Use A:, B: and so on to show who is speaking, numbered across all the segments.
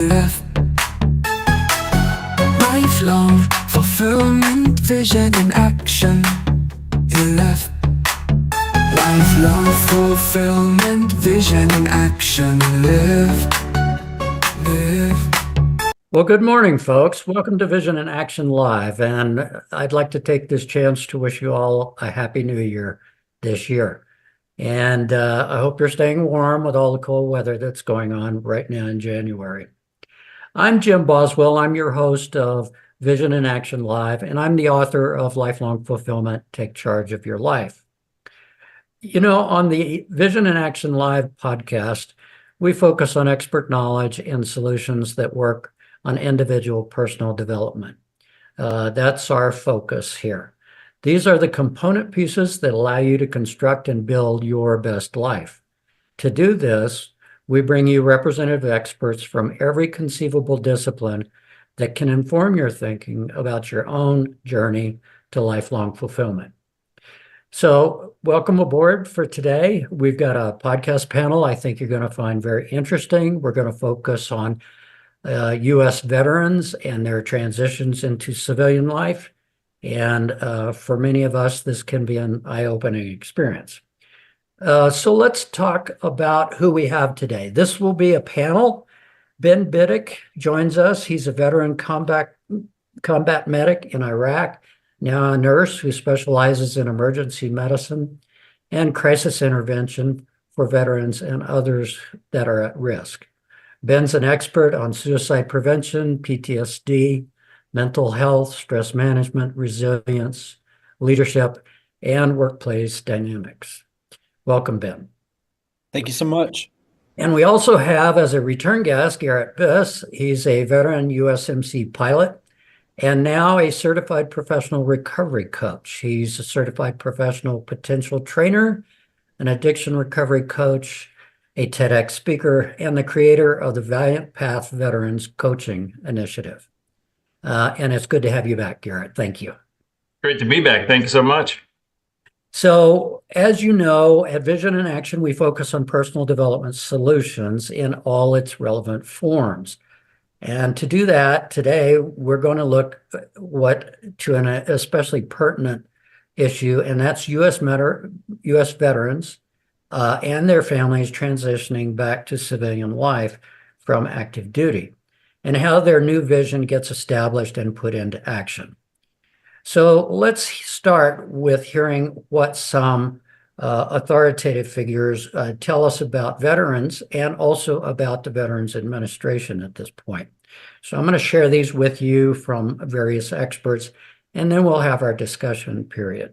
A: Live lifelong fulfillment, vision in action. You left lifelong fulfillment, vision in action. Live.
B: Well, good morning, folks. Welcome to Vision in Action Live, and I'd like to take this chance to wish you all a Happy New Year this year. And I hope you're staying warm with all the cold weather that's going on right now in January. I'm Jim Boswell. I'm your host of Vision in Action Live, and I'm the author of Lifelong Fulfillment, Take Charge of Your Life. You know, on the Vision in Action Live podcast, we focus on expert knowledge and solutions that work on individual personal development. That's our focus here. These are the component pieces that allow you to construct and build your best life. To do this, we bring you representative experts from every conceivable discipline that can inform your thinking about your own journey to lifelong fulfillment. So welcome aboard for today. We've got a podcast panel I think you're going to find very interesting. We're going to focus on U.S. veterans and their transitions into civilian life. And for many of us, this can be an eye-opening experience. So let's talk about who we have today. This will be a panel. Ben Biddick joins us. He's a veteran combat medic in Iraq, now a nurse who specializes in emergency medicine and crisis intervention for veterans and others that are at risk. Ben's an expert on suicide prevention, PTSD, mental health, stress management, resilience, leadership, and workplace dynamics. Welcome, Ben.
C: Thank you so much.
B: And we also have, as a return guest, Garret Biss. He's a veteran USMC pilot and now a certified professional recovery coach. He's a certified professional potential trainer, an addiction recovery coach, a TEDx speaker, and the creator of the ValiantPath Veterans Coaching Initiative. And it's good to have you back, Garret. Thank you.
D: Great to be back. Thank you so much.
B: So, as you know, at Vision in Action, we focus on personal development solutions in all its relevant forms. And to do that, today, we're going to look to an especially pertinent issue, and that's U.S. veterans and their families transitioning back to civilian life from active duty, and how their new vision gets established and put into action. So let's start with hearing what some authoritative figures tell us about veterans and also about the Veterans Administration at this point. So I'm going to share these with you from various experts, and then we'll have our discussion period.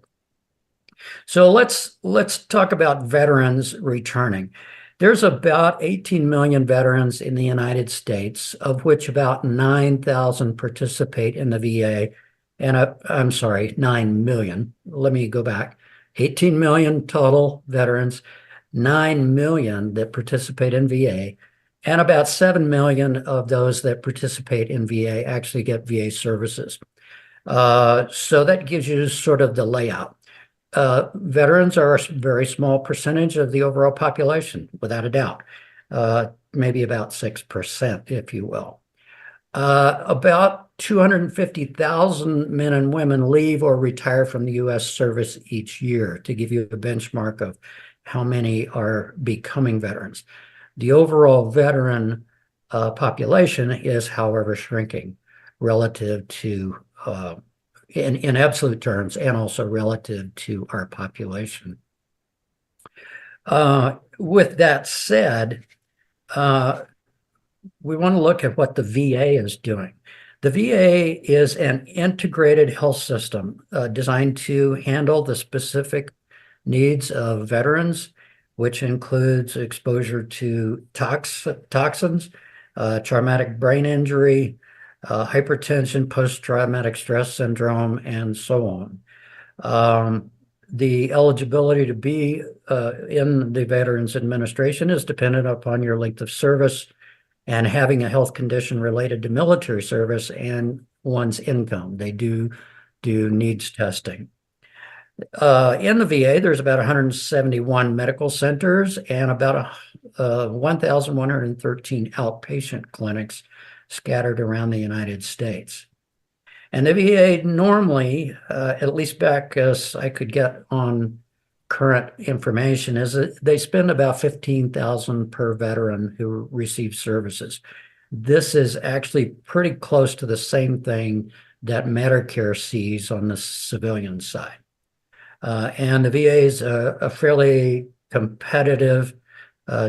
B: So let's talk about veterans returning. There's about 18 million veterans in the United States, of which about 9,000 participate in the VA. And I'm sorry, 9 million. Let me go back. 18 million total veterans, 9 million that participate in VA, and about 7 million of those that participate in VA actually get VA services. So that gives you sort of the layout. Veterans are a very small percentage of the overall population, without a doubt, maybe about 6%, if you will. About 250,000 men and women leave or retire from the U.S. service each year, to give you a benchmark of how many are becoming veterans. The overall veteran population is, however, shrinking relative to in absolute terms, and also relative to our population. With that said, we want to look at what the VA is doing. The VA is an integrated health system designed to handle the specific needs of veterans, which includes exposure to toxins, traumatic brain injury, hypertension, post-traumatic stress syndrome, and so on. The eligibility to be in the Veterans Administration is dependent upon your length of service and having a health condition related to military service and one's income. They do needs testing. In the VA, there's about 171 medical centers and about 1,113 outpatient clinics scattered around the United States. And the VA normally, at least back as I could get on current information, is that they spend about $15,000 per veteran who receives services. This is actually pretty close to the same thing that Medicare sees on the civilian side. And the VA is a fairly competitive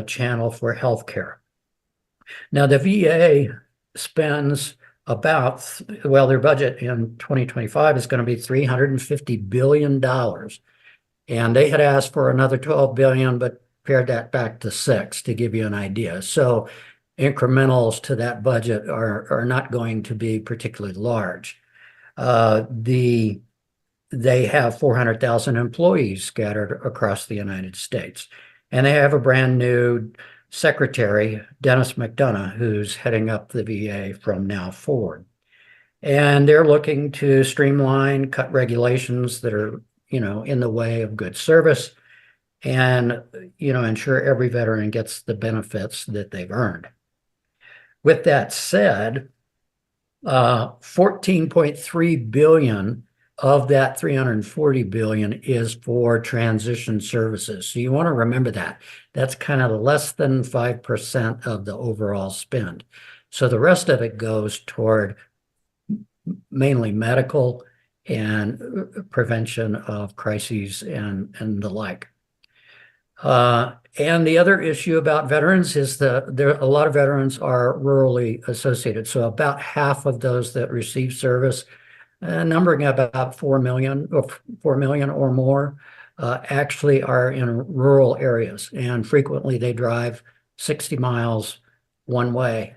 B: channel for healthcare. Now, the VA spends about, well, their budget in 2025 is going to be $350 billion. And they had asked for another $12 billion, but pared that back to $6 to give you an idea. So incrementals to that budget are not going to be particularly large. They have 400,000 employees scattered across the United States. And they have a brand new secretary, Dennis McDonough, who's heading up the VA from now forward. And they're looking to streamline, cut regulations that are, in the way of good service and, ensure every veteran gets the benefits that they've earned. With that said, 14.3 billion of that 340 billion is for transition services. So you want to remember that. That's kind of less than 5% of the overall spend. So the rest of it goes toward mainly medical and prevention of crises and the like. And the other issue about veterans is a lot of veterans are rurally associated. So about half of those that receive service, numbering about 4 million or more, actually are in rural areas, and frequently they drive 60 miles one way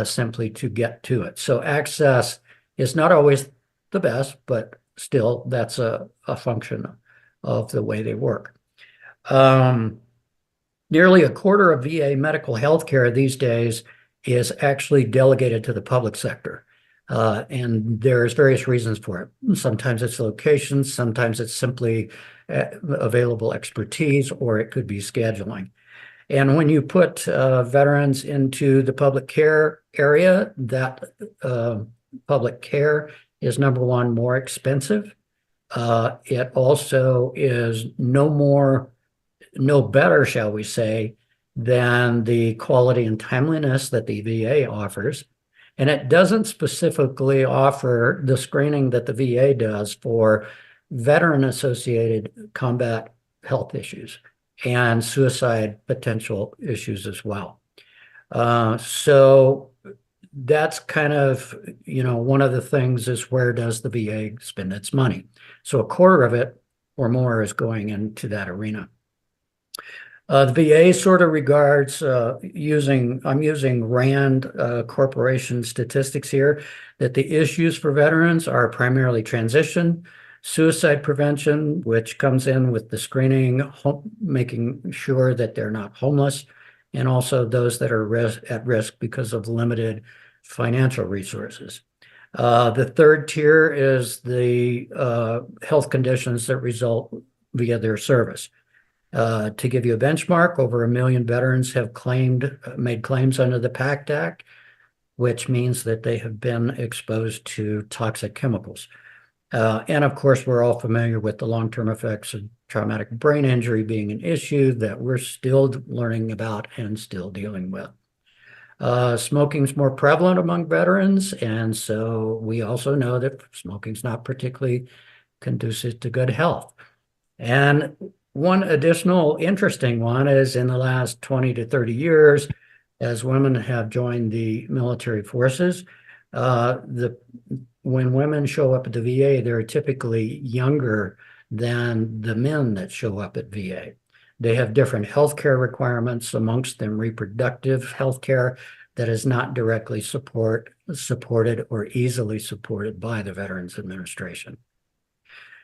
B: simply to get to it. So access is not always the best, but still that's a function of the way they work. Nearly a quarter of VA medical health care these days is actually delegated to the public sector. And there's various reasons for it. Sometimes it's location, sometimes it's simply available expertise, or it could be scheduling. And when you put veterans into the public care area, that public care is, number one, more expensive. It also is no better, shall we say, than the quality and timeliness that the VA offers. And it doesn't specifically offer the screening that the VA does for veteran-associated combat health issues and suicide potential issues as well. So that's kind of, one of the things is, where does the VA spend its money? So a quarter of it or more is going into that arena. The VA sort of regards I'm using RAND Corporation statistics here, that the issues for veterans are primarily transition, suicide prevention, which comes in with the screening, making sure that they're not homeless, and also those that are at risk because of limited financial resources. The third tier is the health conditions that result via their service. To give you a benchmark, over 1 million veterans have made claims under the PACT Act, which means that they have been exposed to toxic chemicals. And of course, we're all familiar with the long-term effects of traumatic brain injury being an issue that we're still learning about and still dealing with. Smoking is more prevalent among veterans, and so we also know that smoking is not particularly conducive to good health. And one additional interesting one is, in the last 20 to 30 years, as women have joined the military forces, when women show up at the VA, they're typically younger than the men that show up at VA. They have different healthcare requirements, amongst them reproductive healthcare that is not directly supported or easily supported by the Veterans Administration.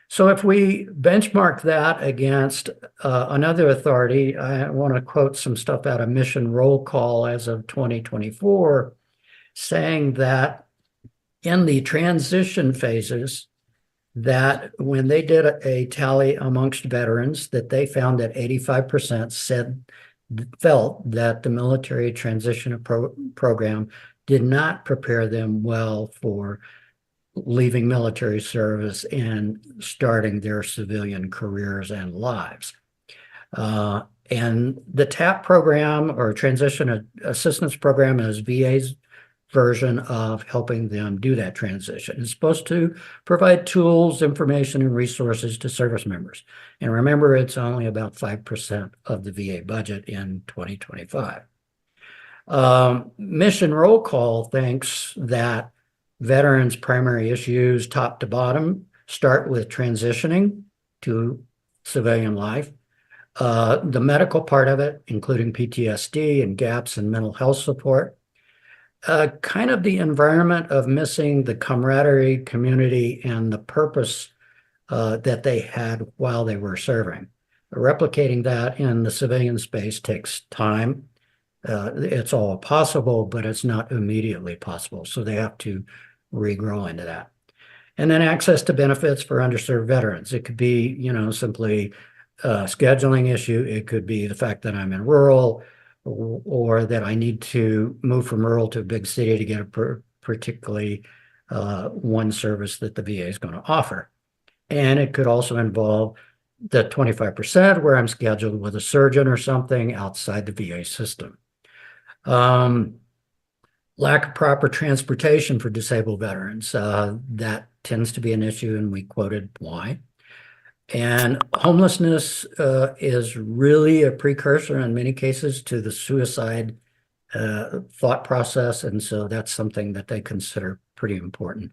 B: So if we benchmark that against another authority, I want to quote some stuff out of Mission Roll Call as of 2024, saying that in the transition phases, that when they did a tally amongst veterans, that they found that 85% felt that the military transition program did not prepare them well for leaving military service and starting their civilian careers and lives. And the TAP program, or Transition Assistance Program, is VA's version of helping them do that transition. It's supposed to provide tools, information, and resources to service members. And remember, it's only about 5% of the VA budget in 2025. Mission Roll Call thinks that veterans' primary issues, top to bottom, start with transitioning to civilian life. The medical part of it, including PTSD and gaps in mental health support. Kind of the environment of missing the camaraderie, community, and the purpose that they had while they were serving. Replicating that in the civilian space takes time. It's all possible, but it's not immediately possible. So they have to regrow into that. And then access to benefits for underserved veterans. It could be, simply a scheduling issue. It could be the fact that I'm in rural, or that I need to move from rural to a big city to get a particularly one service that the VA is going to offer. And it could also involve the 25% where I'm scheduled with a surgeon or something outside the VA system. Lack of proper transportation for disabled veterans. That tends to be an issue, and we quoted why. And homelessness is really a precursor in many cases to the suicide thought process. And so that's something that they consider pretty important.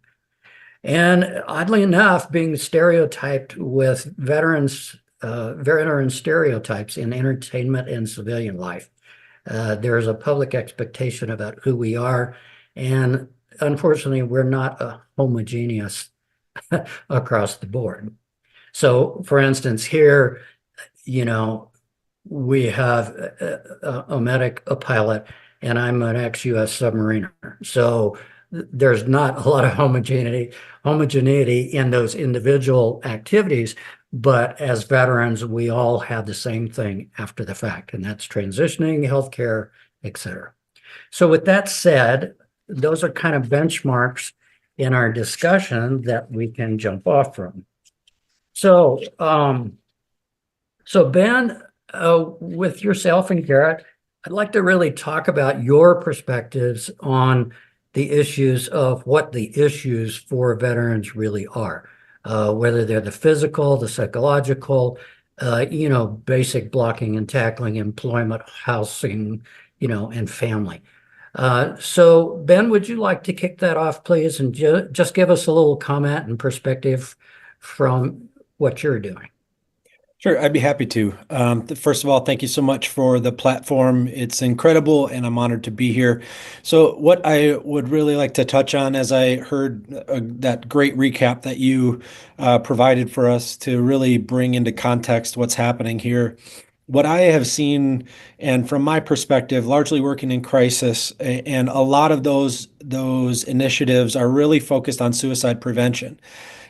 B: And oddly enough, being stereotyped with veteran stereotypes in entertainment and civilian life. There's a public expectation about who we are. And unfortunately, we're not homogeneous across the board. So, for instance, here, we have a medic, a pilot, and I'm an ex-US submariner. So there's not a lot of homogeneity in those individual activities, but as veterans, we all have the same thing after the fact, and that's transitioning, healthcare, et cetera. So with that said, those are kind of benchmarks in our discussion that we can jump off from. So, Ben, with yourself and Garret, I'd like to really talk about your perspectives on the issues of what the issues for veterans really are, whether they're the physical, the psychological, basic blocking and tackling, employment, housing, and family. So, Ben, would you like to kick that off, please, and just give us a little comment and perspective from what you're doing?
C: Sure, I'd be happy to. First of all, thank you so much for the platform. It's incredible, and I'm honored to be here. So what I would really like to touch on, as I heard that great recap that you provided for us to really bring into context what's happening here. What I have seen, and from my perspective, largely working in crisis, and a lot of those initiatives are really focused on suicide prevention.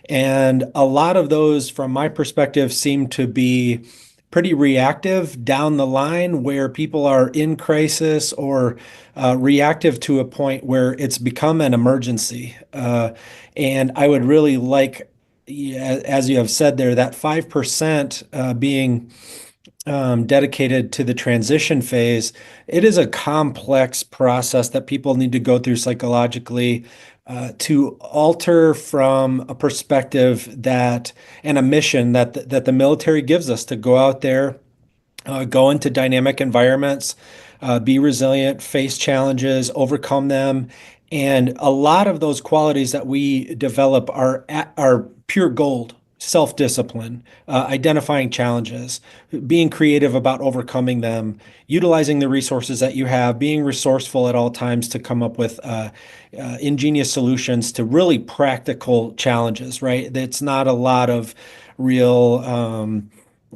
C: And a lot of those, from my perspective, seem to be pretty reactive down the line, where people are in crisis or reactive to a point where it's become an emergency. And I would really like, as you have said there, that 5% being dedicated to the transition phase. It is a complex process that people need to go through psychologically to alter from a perspective and a mission that the military gives us to go out there, go into dynamic environments, be resilient, face challenges, overcome them. And a lot of those qualities that we develop are pure gold. Self-discipline, identifying challenges, being creative about overcoming them, utilizing the resources that you have, being resourceful at all times to come up with ingenious solutions to really practical challenges, right? It's not a lot of real,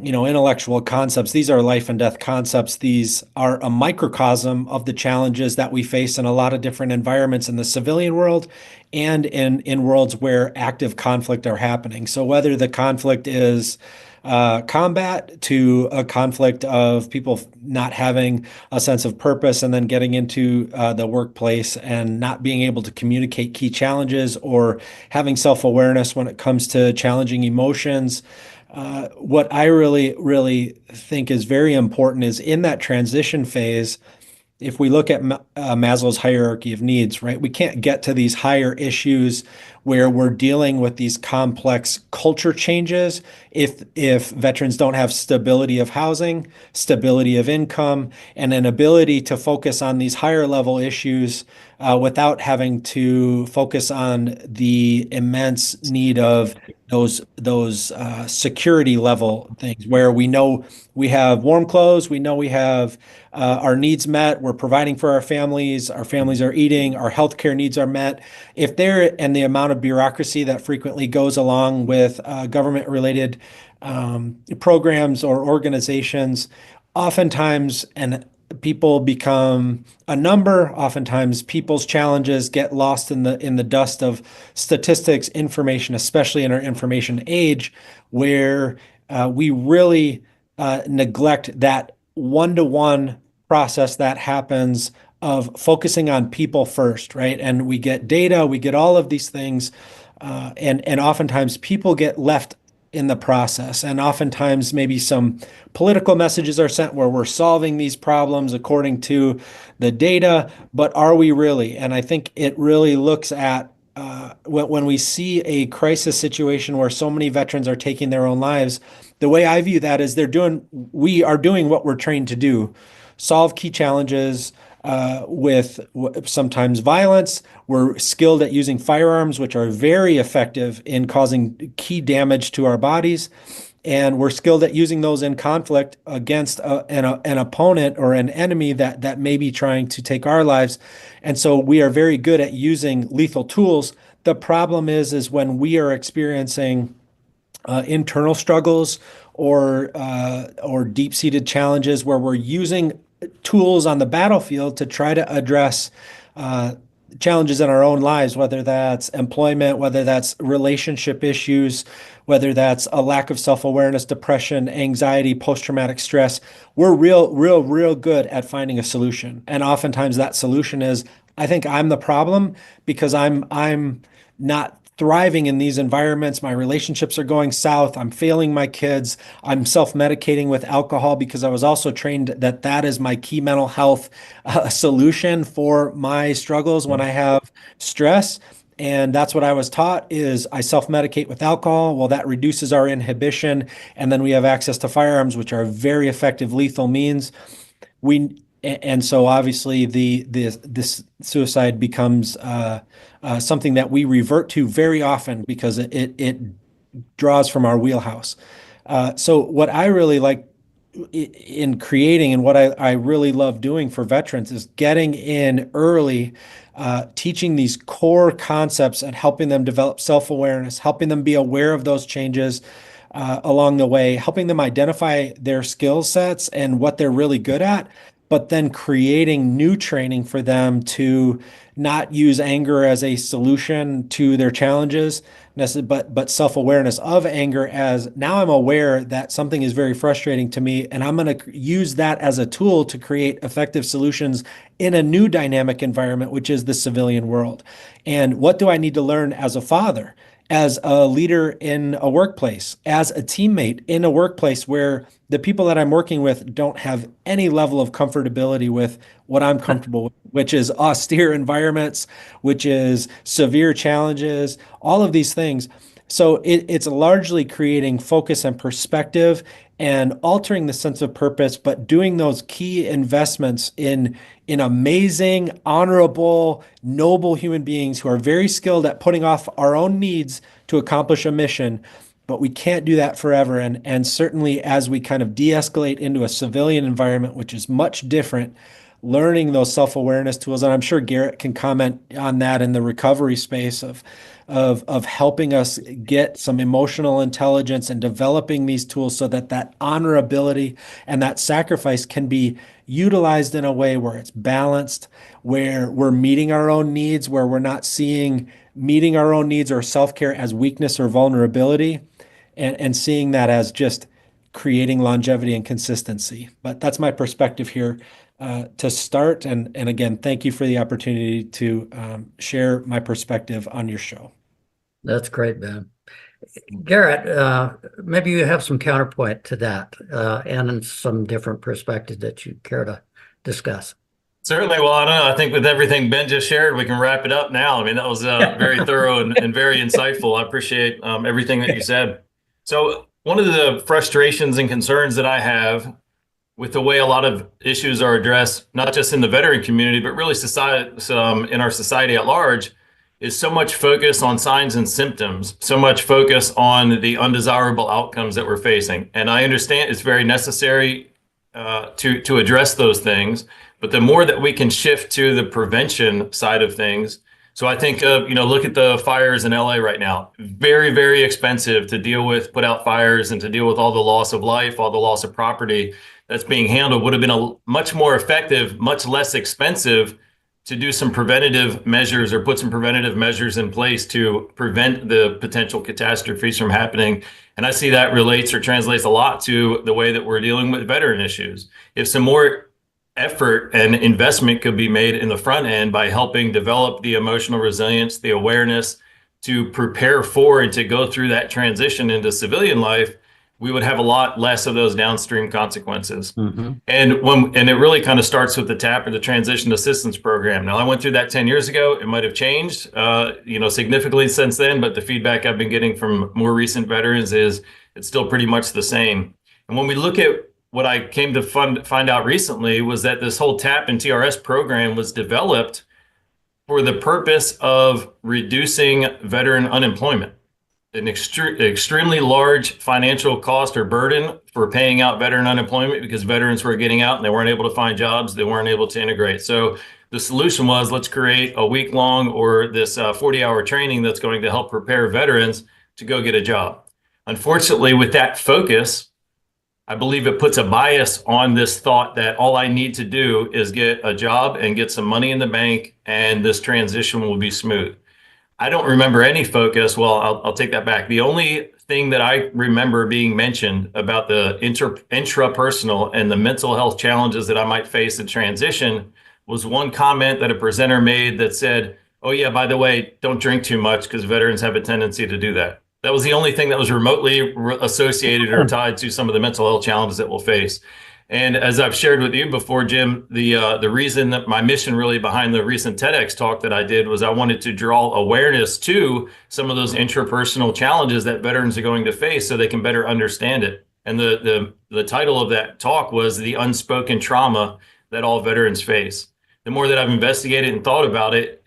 C: intellectual concepts. These are life and death concepts. These are a microcosm of the challenges that we face in a lot of different environments in the civilian world and in worlds where active conflict are happening. So whether the conflict is combat to a conflict of people not having a sense of purpose and then getting into the workplace and not being able to communicate key challenges or having self-awareness when it comes to challenging emotions. What I really think is very important is in that transition phase, if we look at Maslow's hierarchy of needs, right, we can't get to these higher issues where we're dealing with these complex culture changes if veterans don't have stability of housing, stability of income, and an ability to focus on these higher level issues without having to focus on the immense need of those security level things where we know we have warm clothes, we know we have our needs met, we're providing for our families are eating, our healthcare needs are met. If there and the amount of bureaucracy that frequently goes along with government related programs or organizations, oftentimes, and people become a number. Oftentimes, people's challenges get lost in the dust of statistics, information, especially in our information age, where we really neglect that one-to-one process that happens of focusing on people first, right? And we get data, we get all of these things, and oftentimes people get left in the process. And oftentimes maybe some political messages are sent where we're solving these problems according to the data, but are we really? And I think it really looks at when we see a crisis situation where so many veterans are taking their own lives, the way I view that is we are doing what we're trained to do, solve key challenges, with sometimes violence. We're skilled at using firearms, which are very effective in causing key damage to our bodies. And we're skilled at using those in conflict against an opponent or an enemy that may be trying to take our lives. And so we are very good at using lethal tools. The problem is when we are experiencing internal struggles or deep-seated challenges where we're using tools on the battlefield to try to address challenges in our own lives, whether that's employment, whether that's relationship issues, whether that's a lack of self-awareness, depression, anxiety, post-traumatic stress. We're real good at finding a solution. And oftentimes that solution is, I think I'm the problem because I'm not thriving in these environments. My relationships are going south. I'm failing my kids. I'm self-medicating with alcohol because I was also trained that is my key mental health solution for my struggles when I have stress. And that's what I was taught is I self-medicate with alcohol. Well, that reduces our inhibition. And then we have access to firearms, which are very effective lethal means. And so obviously this suicide becomes something that we revert to very often because it draws from our wheelhouse. So what I really like in creating and what I really love doing for veterans is getting in early, teaching these core concepts and helping them develop self-awareness, helping them be aware of those changes along the way, helping them identify their skill sets and what they're really good at, but then creating new training for them to not use anger as a solution to their challenges, but self-awareness of anger as now I'm aware that something is very frustrating to me, and I'm going to use that as a tool to create effective solutions in a new dynamic environment, which is the civilian world. And what do I need to learn as a father, as a leader in a workplace, as a teammate in a workplace where the people that I'm working with don't have any level of comfortability with what I'm comfortable with, which is austere environments, which is severe challenges, all of these things. So it's largely creating focus and perspective and altering the sense of purpose, but doing those key investments in amazing, honorable, noble human beings who are very skilled at putting off our own needs to accomplish a mission. But we can't do that forever. And certainly as we kind of de-escalate into a civilian environment, which is much different, learning those self-awareness tools, and I'm sure Garret can comment on that in the recovery space of helping us get some emotional intelligence and developing these tools so that honorability and that sacrifice can be utilized in a way where it's balanced, where we're meeting our own needs, where we're not seeing meeting our own needs or self-care as weakness or vulnerability, and seeing that as just creating longevity and consistency. But that's my perspective here to start. And again, thank you for the opportunity to share my perspective on your show.
B: That's great, Ben. Garret, maybe you have some counterpoint to that and some different perspectives that you care to discuss.
D: Certainly. Well, I don't know. I think with everything Ben just shared, we can wrap it up now. I mean, that was very thorough and very insightful. I appreciate everything that you said. So one of the frustrations and concerns that I have with the way a lot of issues are addressed, not just in the veteran community, but really society, in our society at large, is so much focus on signs and symptoms, so much focus on the undesirable outcomes that we're facing. And I understand it's very necessary to address those things, but the more that we can shift to the prevention side of things. So I think, look at the fires in LA right now. Very, very expensive to deal with, put out fires and to deal with all the loss of life, all the loss of property that's being handled. Would have been a much more effective, much less expensive to do some preventative measures or put some preventative measures in place to prevent the potential catastrophes from happening. And I see that relates or translates a lot to the way that we're dealing with veteran issues. If some more effort and investment could be made in the front end by helping develop the emotional resilience, the awareness to prepare for and to go through that transition into civilian life, we would have a lot less of those downstream consequences. Mm-hmm. And it really kind of starts with the TAP or the Transition Assistance Program. Now, I went through that 10 years ago. It might have changed, significantly since then, but the feedback I've been getting from more recent veterans is it's still pretty much the same. And when we look at what I came to find out recently was that this whole TAP and TRS program was developed for the purpose of reducing veteran unemployment. An extremely large financial cost or burden for paying out veteran unemployment because veterans were getting out and they weren't able to find jobs, they weren't able to integrate. So the solution was, let's create a week-long or this 40-hour training that's going to help prepare veterans to go get a job. Unfortunately, with that focus, I believe it puts a bias on this thought that all I need to do is get a job and get some money in the bank and this transition will be smooth. I don't remember any focus. Well, I'll take that back. The only thing that I remember being mentioned about the intrapersonal and the mental health challenges that I might face in transition was one comment that a presenter made that said, oh yeah, by the way, don't drink too much because veterans have a tendency to do that. That was the only thing that was remotely associated or tied to some of the mental health challenges that we'll face. And as I've shared with you before, Jim, the reason that my mission really behind the recent TEDx talk that I did was I wanted to draw awareness to some of those interpersonal challenges that veterans are going to face so they can better understand it. And the title of that talk was The Unspoken Trauma That All Veterans Face. The more that I've investigated and thought about it,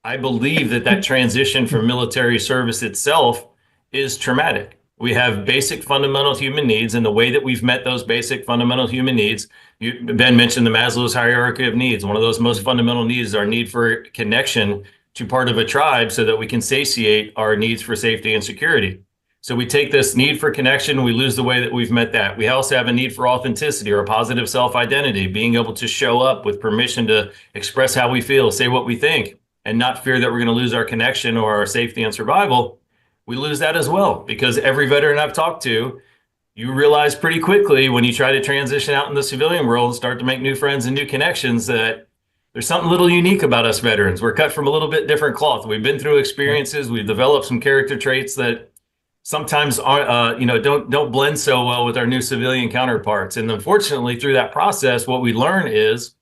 D: I believe that transition from military service itself is traumatic. We have basic fundamental human needs, and the way that we've met those basic fundamental human needs, Ben mentioned the Maslow's hierarchy of needs. One of those most fundamental needs is our need for connection to part of a tribe so that we can satiate our needs for safety and security. So we take this need for connection, we lose the way that we've met that. We also have a need for authenticity or a positive self-identity, being able to show up with permission to express how we feel, say what we think, and not fear that we're going to lose our connection or our safety and survival. We lose that as well, because every veteran I've talked to, you realize pretty quickly when you try to transition out in the civilian world and start to make new friends and new connections that there's something a little unique about us veterans. We're cut from a little bit different cloth. We've been through experiences. We've developed some character traits that sometimes don't blend so well with our new civilian counterparts. And unfortunately, through that process, what we learn is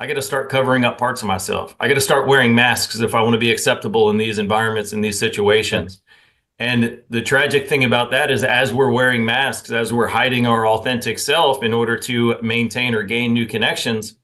D: I got to start covering up parts of myself. I got to start wearing masks if I want to be acceptable in these environments, in these situations. And the tragic thing about that is as we're wearing masks, as we're hiding our authentic self in order to maintain or gain new connections,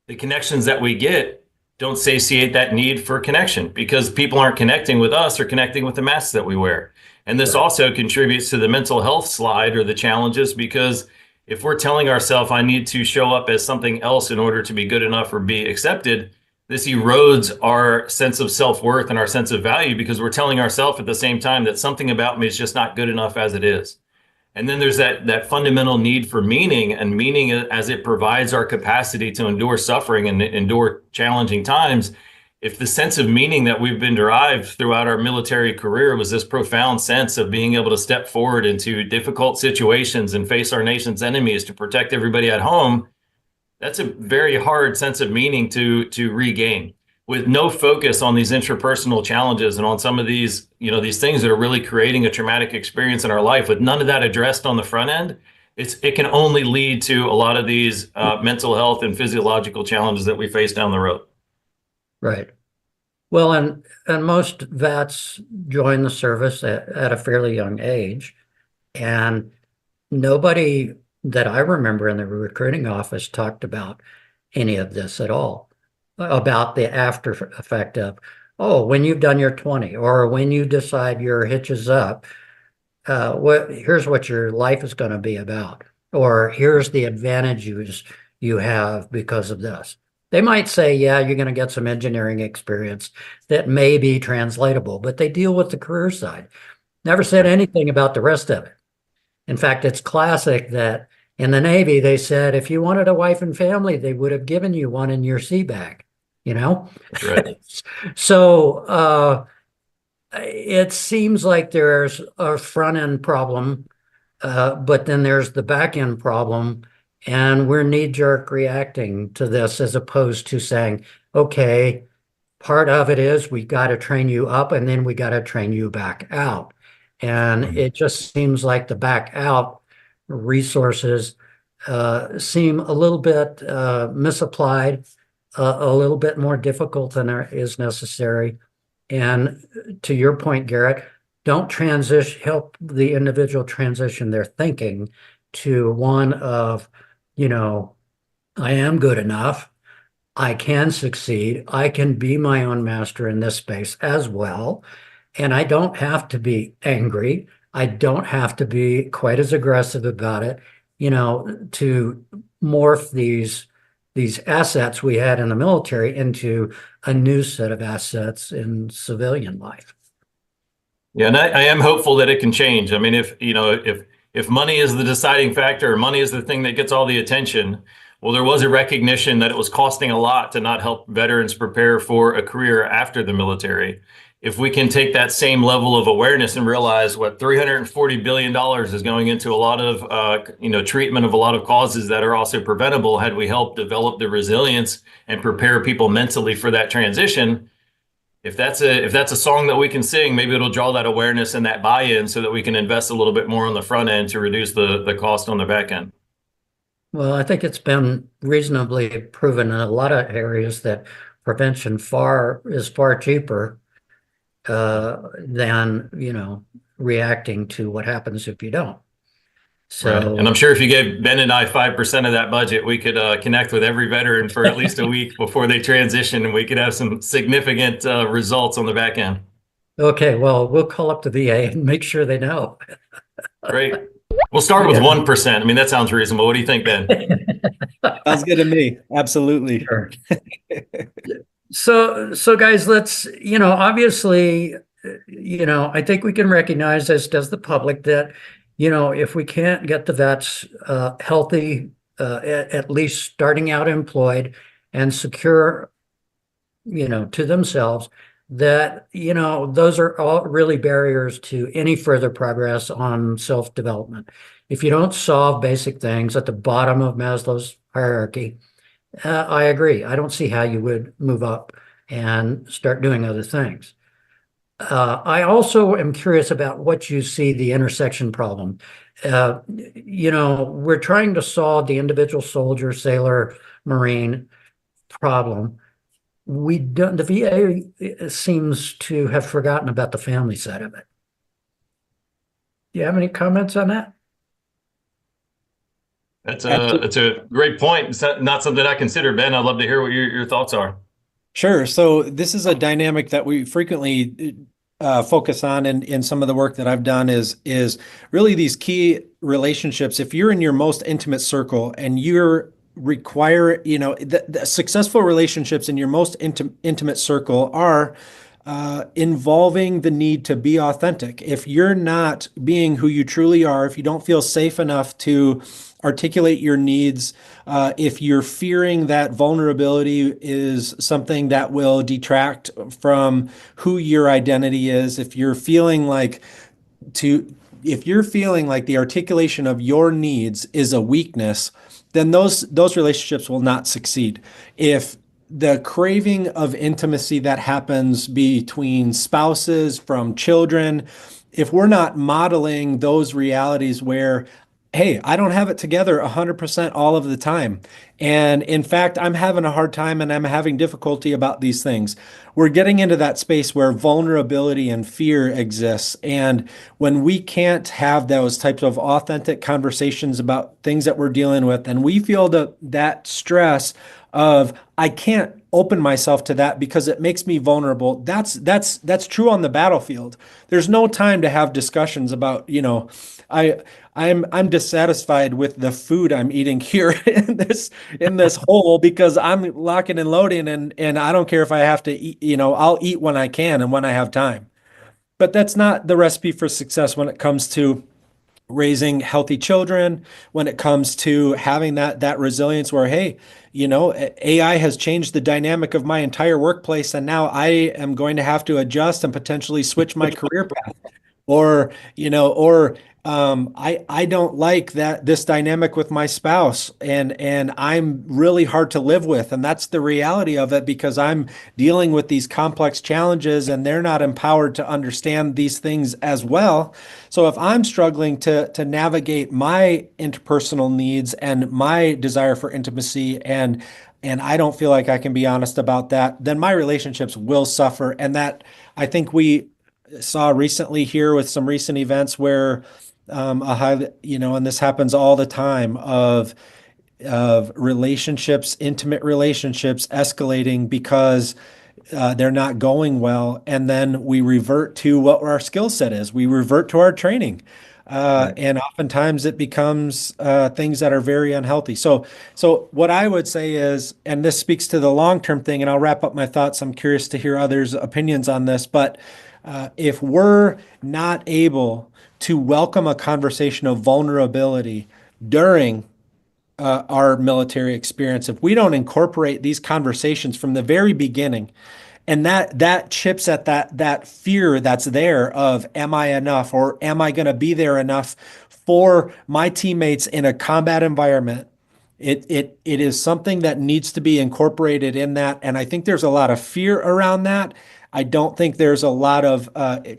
D: the connections that we get don't satiate that need for connection because people aren't connecting with us or connecting with the masks that we wear. And this also contributes to the mental health slide or the challenges, because if we're telling ourselves I need to show up as something else in order to be good enough or be accepted, this erodes our sense of self-worth and our sense of value because we're telling ourselves at the same time that something about me is just not good enough as it is. And then there's that fundamental need for meaning, and meaning as it provides our capacity to endure suffering and endure challenging times. if the sense of meaning that we've been derived throughout our military career was this profound sense of being able to step forward into difficult situations and face our nation's enemies to protect everybody at home, that's a very hard sense of meaning to regain. With no focus on these interpersonal challenges and on some of these, these things that are really creating a traumatic experience in our life, with none of that addressed on the front end, it can only lead to a lot of these mental health and physiological challenges that we face down the road.
B: Right. Well, and most vets join the service at a fairly young age, and nobody that I remember in the recruiting office talked about any of this at all, about the after effect of, oh, when you've done your 20, or when you decide your hitch is up, here's what your life is going to be about, or here's the advantages you have because of this. They might say, yeah, you're going to get some engineering experience that may be translatable, but they deal with the career side. Never said anything about the rest of it. In fact, it's classic that in the Navy, they said, if you wanted a wife and family, they would have given you one in your sea bag,
D: That's right.
B: So it seems like there's a front end problem, but then there's the back end problem. And we're knee-jerk reacting to this as opposed to saying, okay, part of it is we got to train you up and then we got to train you back out. And it just seems like the back out resources seem a little bit misapplied, a little bit more difficult than is necessary. And to your point, Garret, don't help the individual transition their thinking to one of, I am good enough. I can succeed. I can be my own master in this space as well. And I don't have to be angry. I don't have to be quite as aggressive about it, to morph these assets we had in the military into a new set of assets in civilian life.
D: Yeah, and I am hopeful that it can change. I mean, if money is the deciding factor, money is the thing that gets all the attention, well, there was a recognition that it was costing a lot to not help veterans prepare for a career after the military. If we can take that same level of awareness and realize what $340 billion is going into a lot of, treatment of a lot of causes that are also preventable, had we helped develop the resilience and prepare people mentally for that transition, if that's a song that we can sing, maybe it'll draw that awareness and that buy-in so that we can invest a little bit more on the front end to reduce the cost on the back end.
B: Well, I think it's been reasonably proven in a lot of areas that prevention is far cheaper than, reacting to what happens if you don't. So,
D: right. And I'm sure if you gave Ben and I 5% of that budget, we could connect with every veteran for at least a week before they transition, and we could have some significant results on the back end.
B: Okay, well, we'll call up the VA and make sure they know.
D: Great. We'll start with 1%. I mean, that sounds reasonable. What do you think, Ben?
C: Sounds good to me. Absolutely.
B: Sure. So guys, let's, obviously, I think we can recognize, as does the public, that, if we can't get the vets healthy, at least starting out employed and secure, to themselves, that, those are all really barriers to any further progress on self-development. If you don't solve basic things at the bottom of Maslow's hierarchy, I agree. I don't see how you would move up and start doing other things. I also am curious about what you see the intersection problem. We're trying to solve the individual soldier, sailor, Marine problem. The VA seems to have forgotten about the family side of it. Do you have any comments on that?
D: That's a great point. It's not something I consider, Ben. I'd love to hear what your thoughts are.
C: Sure. So this is a dynamic that we frequently focus on in some of the work that I've done is really these key relationships. If you're in your most intimate circle and you're the successful relationships in your most intimate circle are involving the need to be authentic. If you're not being who you truly are, if you don't feel safe enough to articulate your needs, if you're fearing that vulnerability is something that will detract from who your identity is, if you're feeling like the articulation of your needs is a weakness, then those relationships will not succeed. If the craving of intimacy that happens between spouses, from children, if we're not modeling those realities where, hey, I don't have it together 100% all of the time. And in fact, I'm having a hard time and I'm having difficulty about these things. We're getting into that space where vulnerability and fear exists. And when we can't have those types of authentic conversations about things that we're dealing with, and we feel that stress of, I can't open myself to that because it makes me vulnerable. That's true on the battlefield. There's no time to have discussions about, I'm dissatisfied with the food I'm eating here in this hole because I'm locking and loading and I don't care if I have to eat, I'll eat when I can and when I have time. But that's not the recipe for success when it comes to raising healthy children, when it comes to having that resilience where, hey, AI has changed the dynamic of my entire workplace, and now I am going to have to adjust and potentially switch my career path. Or, I don't like this dynamic with my spouse and I'm really hard to live with. And that's the reality of it because I'm dealing with these complex challenges and they're not empowered to understand these things as well. So if I'm struggling to navigate my interpersonal needs and my desire for intimacy and I don't feel like I can be honest about that, then my relationships will suffer. And that I think we saw recently here with some recent events where and this happens all the time of relationships, intimate relationships escalating because they're not going well. And then we revert to what our skill set is. We revert to our training. And oftentimes it becomes things that are very unhealthy. So what I would say is, and this speaks to the long-term thing, and I'll wrap up my thoughts. I'm curious to hear others' opinions on this, but if we're not able to welcome a conversation of vulnerability during our military experience, if we don't incorporate these conversations from the very beginning, and that chips at that fear that's there of, am I enough, or am I going to be there enough for my teammates in a combat environment? It is something that needs to be incorporated in that, and I think there's a lot of fear around that. I don't think there's a lot of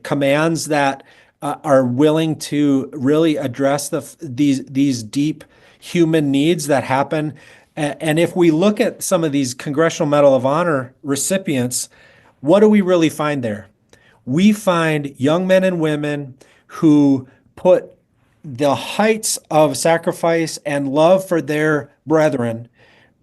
C: commands that are willing to really address these deep human needs that happen. And if we look at some of these Congressional Medal of Honor recipients, what do we really find there? We find young men and women who put the heights of sacrifice and love for their brethren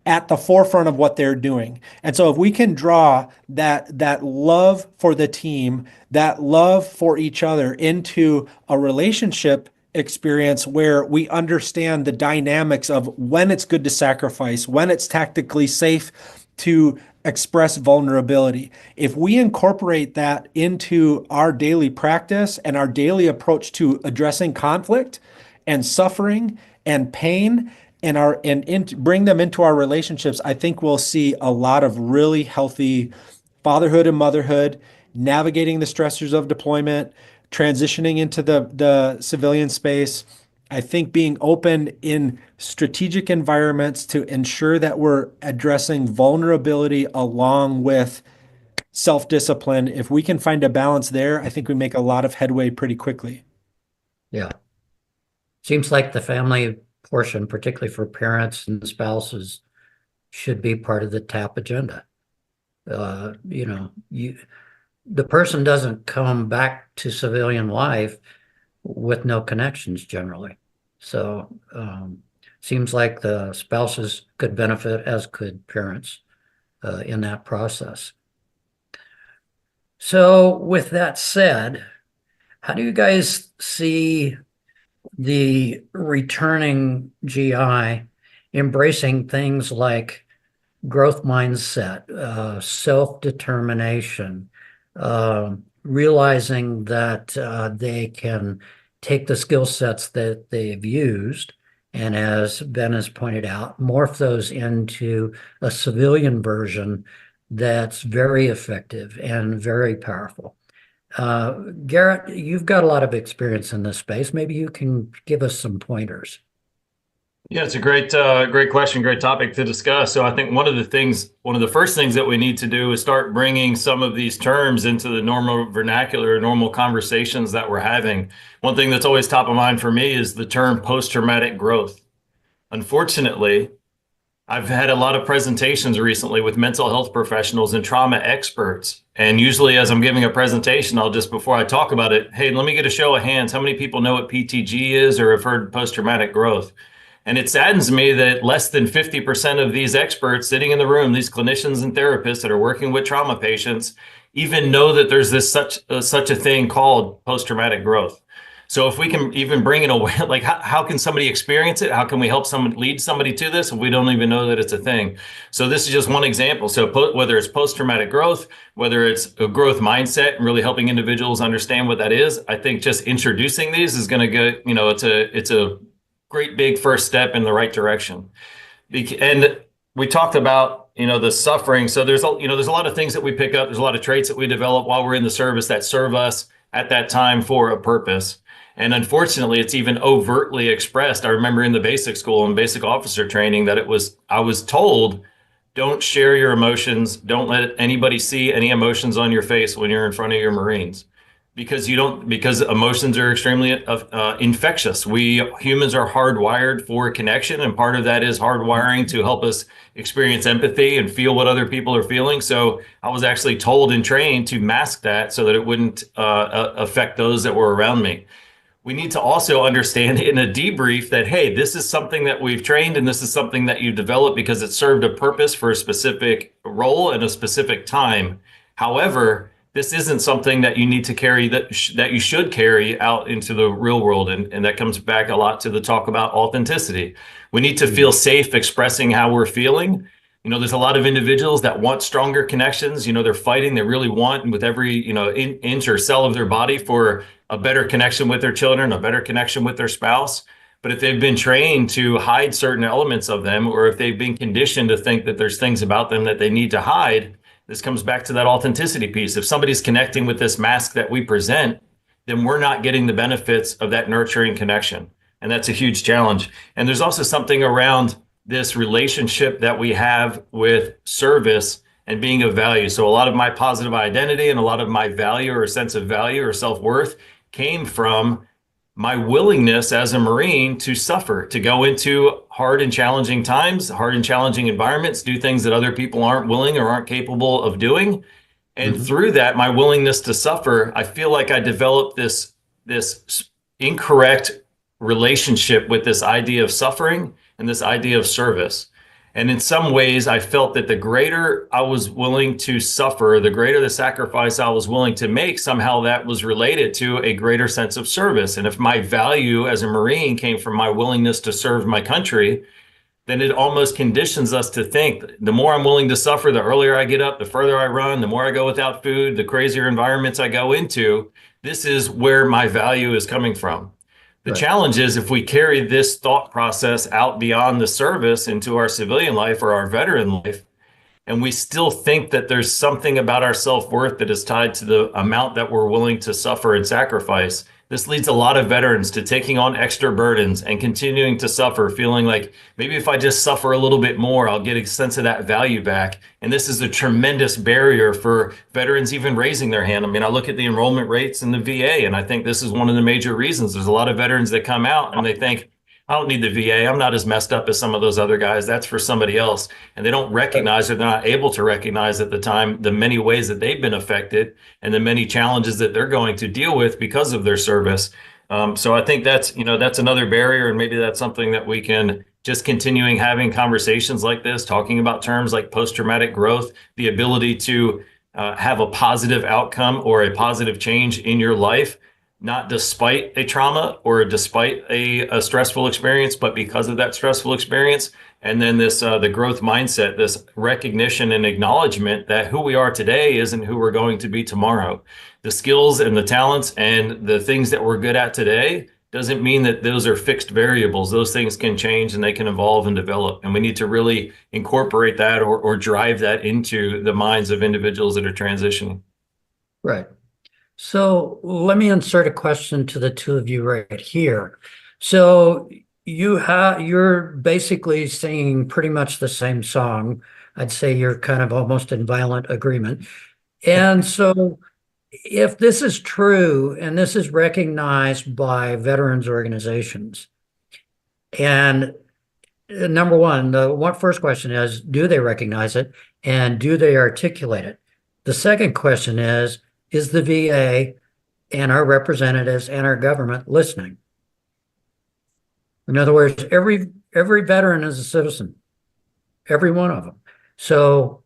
C: at the forefront of what they're doing. And so if we can draw that love for the team, that love for each other into a relationship experience where we understand the dynamics of when it's good to sacrifice, when it's tactically safe to express vulnerability. If we incorporate that into our daily practice and our daily approach to addressing conflict and suffering and pain, and bring them into our relationships, I think we'll see a lot of really healthy fatherhood and motherhood, navigating the stressors of deployment, transitioning into the civilian space. I think being open in strategic environments to ensure that we're addressing vulnerability along with self-discipline. If we can find a balance there, I think we make a lot of headway pretty quickly.
B: Yeah. Seems like the family portion, particularly for parents and spouses, should be part of the TAP agenda. The person doesn't come back to civilian life with no connections generally. So seems like the spouses could benefit, as could parents in that process. So with that said, how do you guys see the returning GI embracing things like growth mindset, self-determination, realizing that they can take the skill sets that they've used and, as Ben has pointed out, morph those into a civilian version that's very effective and very powerful. Garret, you've got a lot of experience in this space. Maybe you can give us some pointers.
D: Yeah, it's a great question, great topic to discuss. So I think one of the first things that we need to do is start bringing some of these terms into the normal vernacular, normal conversations that we're having. One thing that's always top of mind for me is the term post-traumatic growth. Unfortunately, I've had a lot of presentations recently with mental health professionals and trauma experts. And usually as I'm giving a presentation, I'll just, before I talk about it, hey, let me get a show of hands. How many people know what PTG is or have heard post-traumatic growth? And it saddens me that less than 50% of these experts sitting in the room, these clinicians and therapists that are working with trauma patients, even know that there's such a thing called post-traumatic growth. So if we can even bring it away, like how can somebody experience it? How can we help someone lead somebody to this if we don't even know that it's a thing? So this is just one example. So whether it's post-traumatic growth, whether it's a growth mindset and really helping individuals understand what that is, I think just introducing these is going to go, it's a great big first step in the right direction. And we talked about, the suffering. So there's a lot of things that we pick up. There's a lot of traits that we develop while we're in the service that serve us at that time for a purpose. And unfortunately, it's even overtly expressed. I remember in the basic school and basic officer training that I was told, don't share your emotions. Don't let anybody see any emotions on your face when you're in front of your Marines. Because emotions are extremely infectious. We humans are hardwired for connection, and part of that is hardwiring to help us experience empathy and feel what other people are feeling. So I was actually told and trained to mask that so that it wouldn't affect those that were around me. We need to also understand in a debrief that, hey, this is something that we've trained and this is something that you developed because it served a purpose for a specific role and a specific time. However, this isn't something that you need to carry, that you should carry out into the real world. And that comes back a lot to the talk about authenticity. We need to feel safe expressing how we're feeling. There's a lot of individuals that want stronger connections. They're fighting, they really want with every, inch or cell of their body for a better connection with their children, a better connection with their spouse. But if they've been trained to hide certain elements of them, or if they've been conditioned to think that there's things about them that they need to hide, this comes back to that authenticity piece. If somebody's connecting with this mask that we present, then we're not getting the benefits of that nurturing connection. And that's a huge challenge. And there's also something around this relationship that we have with service and being of value. So a lot of my positive identity and a lot of my value or sense of value or self-worth came from my willingness as a Marine to suffer, to go into hard and challenging times, hard and challenging environments, do things that other people aren't willing or aren't capable of doing. And through that, my willingness to suffer, I feel like I developed this incorrect relationship with this idea of suffering and this idea of service. And in some ways, I felt that the greater I was willing to suffer, the greater the sacrifice I was willing to make, somehow that was related to a greater sense of service. And if my value as a Marine came from my willingness to serve my country, then it almost conditions us to think the more I'm willing to suffer, the earlier I get up, the further I run, the more I go without food, the crazier environments I go into. This is where my value is coming from. The challenge is if we carry this thought process out beyond the service into our civilian life or our veteran life, and we still think that there's something about our self-worth that is tied to the amount that we're willing to suffer and sacrifice, this leads a lot of veterans to taking on extra burdens and continuing to suffer, feeling like maybe if I just suffer a little bit more, I'll get a sense of that value back. And this is a tremendous barrier for veterans even raising their hand. I mean, I look at the enrollment rates in the VA, and I think this is one of the major reasons. There's a lot of veterans that come out and they think, I don't need the VA. I'm not as messed up as some of those other guys. That's for somebody else. And they don't recognize, or they're not able to recognize at the time, the many ways that they've been affected and the many challenges that they're going to deal with because of their service. So I think that's another barrier. And maybe that's something that we can just continuing having conversations like this, talking about terms like post-traumatic growth, the ability to have a positive outcome or a positive change in your life, not despite a trauma or despite a stressful experience, but because of that stressful experience. And then this the growth mindset, this recognition and acknowledgement that who we are today isn't who we're going to be tomorrow. The skills and the talents and the things that we're good at today doesn't mean that those are fixed variables. Those things can change and they can evolve and develop. And we need to really incorporate that or drive that into the minds of individuals that are transitioning.
B: Right. So let me insert a question to the two of you right here. So you're basically singing pretty much the same song. I'd say you're kind of almost in violent agreement. And so if this is true and this is recognized by veterans organizations, and number one, the first question is, do they recognize it and do they articulate it? The second question is the VA and our representatives and our government listening? In other words, every veteran is a citizen, every one of them. So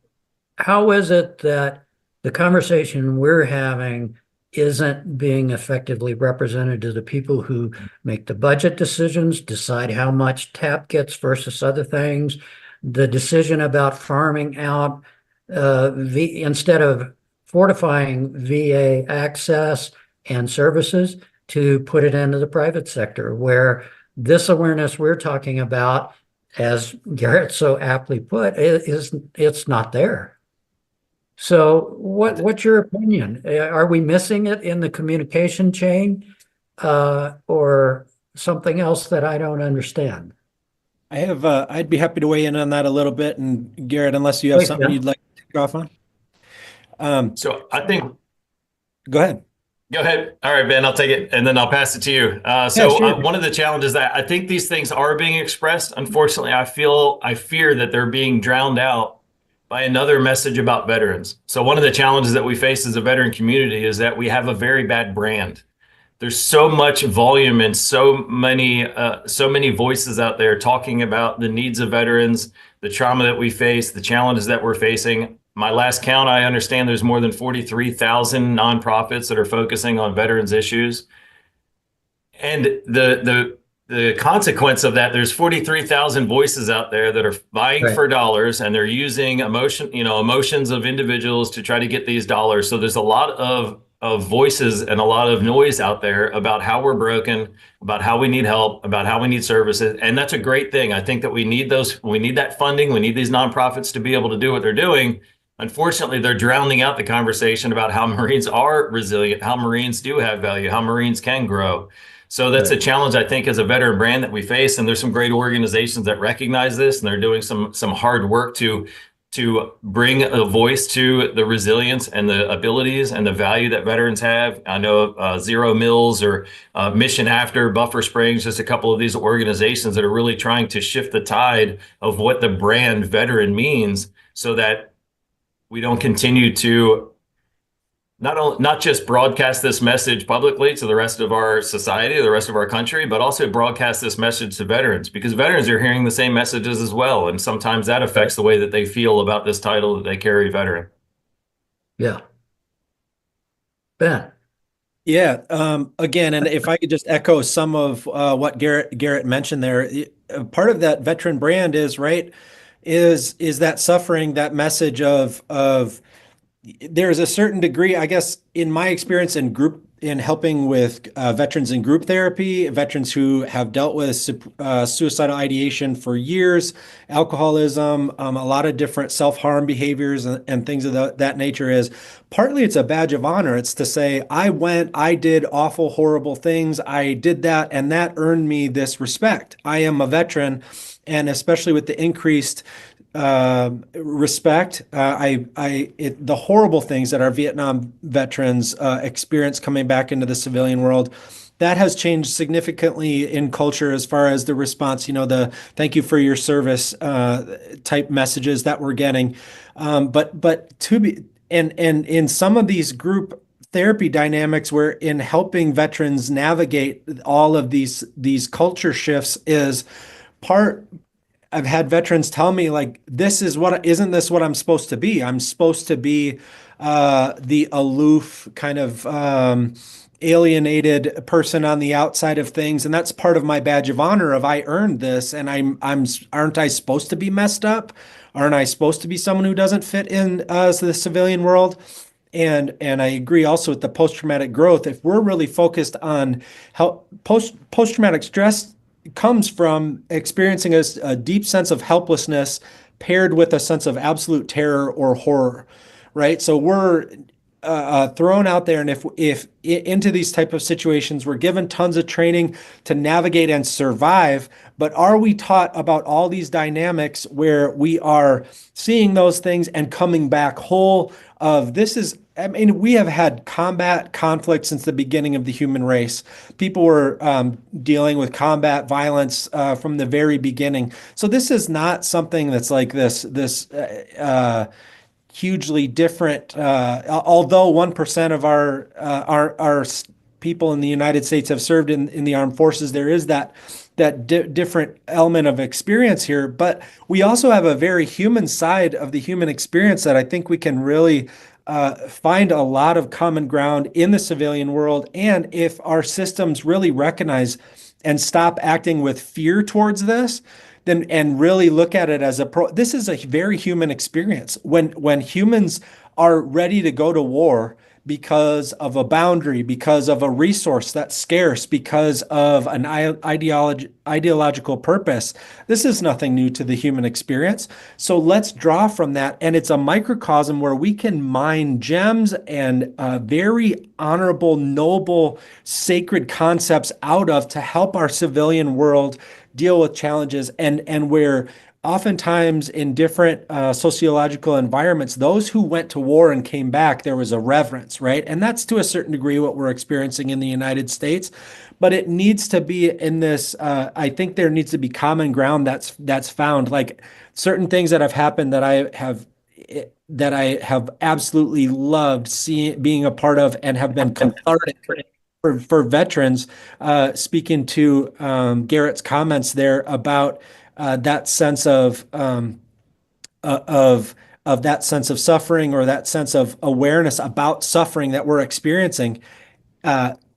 B: how is it that the conversation we're having isn't being effectively represented to the people who make the budget decisions, decide how much TAP gets versus other things, the decision about farming out instead of fortifying VA access and services, to put it into the private sector, where this awareness we're talking about, as Garret so aptly put, it's not there. So what's your opinion? Are we missing it in the communication chain, or something else that I don't understand?
C: I'd be happy to weigh in on that a little bit. And Garret, unless you have something you'd like to take off on.
D: So I think.
C: Go ahead.
D: Go ahead. All right, Ben, I'll take it and then I'll pass it to you. One of the challenges that I think these things are being expressed, unfortunately, I fear that they're being drowned out by another message about veterans. So one of the challenges that we face as a veteran community is that we have a very bad brand. There's so much volume and so many voices out there talking about the needs of veterans, the trauma that we face, the challenges that we're facing. My last count, I understand there's more than 43,000 nonprofits that are focusing on veterans issues. And the consequence of that, there's 43,000 voices out there that are vying for dollars, and they're using emotions of individuals to try to get these dollars. So there's a lot of voices and a lot of noise out there about how we're broken, about how we need help, about how we need services. And that's a great thing. I think that we need that funding. We need these nonprofits to be able to do what they're doing. Unfortunately, they're drowning out the conversation about how Marines are resilient, how Marines do have value, how Marines can grow. So that's a challenge, I think, as a veteran brand that we face. And there's some great organizations that recognize this, and they're doing some hard work to bring a voice to the resilience and the abilities and the value that veterans have. I know Zero Mills or Mission After, Buffer Springs, just a couple of these organizations that are really trying to shift the tide of what the brand veteran means, so that we don't continue to not just broadcast this message publicly to the rest of our society, the rest of our country, but also broadcast this message to veterans, because veterans are hearing the same messages as well. And sometimes that affects the way that they feel about this title that they carry, veteran.
B: Yeah. Ben.
C: Yeah. Again, and if I could just echo some of what Garret mentioned there, part of that veteran brand is that suffering, that message of there's a certain degree, I guess, in my experience in helping with veterans in group therapy, veterans who have dealt with suicidal ideation for years, alcoholism, a lot of different self-harm behaviors and things of that nature, is partly it's a badge of honor. It's to say, I did awful, horrible things. I did that, and that earned me this respect. I am a veteran, and especially with the increased respect, the horrible things that our Vietnam veterans experience coming back into the civilian world, that has changed significantly in culture as far as the response, the thank you for your service type messages that we're getting. But to be, and in some of these group therapy dynamics, where in helping veterans navigate all of these culture shifts, is part. I've had veterans tell me, like, isn't this what I'm supposed to be? I'm supposed to be the aloof kind of alienated person on the outside of things, and that's part of my badge of honor of I earned this, and aren't I supposed to be messed up? Aren't I supposed to be someone who doesn't fit in the civilian world? And I agree also with the post-traumatic growth. If we're really focused on how post-traumatic stress comes from experiencing a deep sense of helplessness paired with a sense of absolute terror or horror, right? So we're thrown out there, and if into these type of situations, we're given tons of training to navigate and survive. But are we taught about all these dynamics where we are seeing those things and coming back whole? I mean, we have had combat conflict since the beginning of the human race. People were dealing with combat violence from the very beginning. So this is not something that's like this hugely different. Although 1% of our people in the United States have served in the armed forces, there is that different element of experience here. But we also have a very human side of the human experience that I think we can really find a lot of common ground in the civilian world. And if our systems really recognize and stop acting with fear towards this, then and really look at it as this is a very human experience. When humans are ready to go to war because of a boundary, because of a resource that's scarce, because of an ideological purpose, this is nothing new to the human experience. So let's draw from that. And it's a microcosm where we can mine gems and very honorable, noble, sacred concepts out of to help our civilian world deal with challenges, and where oftentimes in different sociological environments, those who went to war and came back, there was a reverence, right? And that's to a certain degree what we're experiencing in the United States. But it needs to be in this, I think there needs to be common ground that's found, like certain things that have happened that I have absolutely loved being a part of and have been cathartic for veterans. Speaking to Garrett's comments there about that sense of that sense of suffering, or that sense of awareness about suffering that we're experiencing,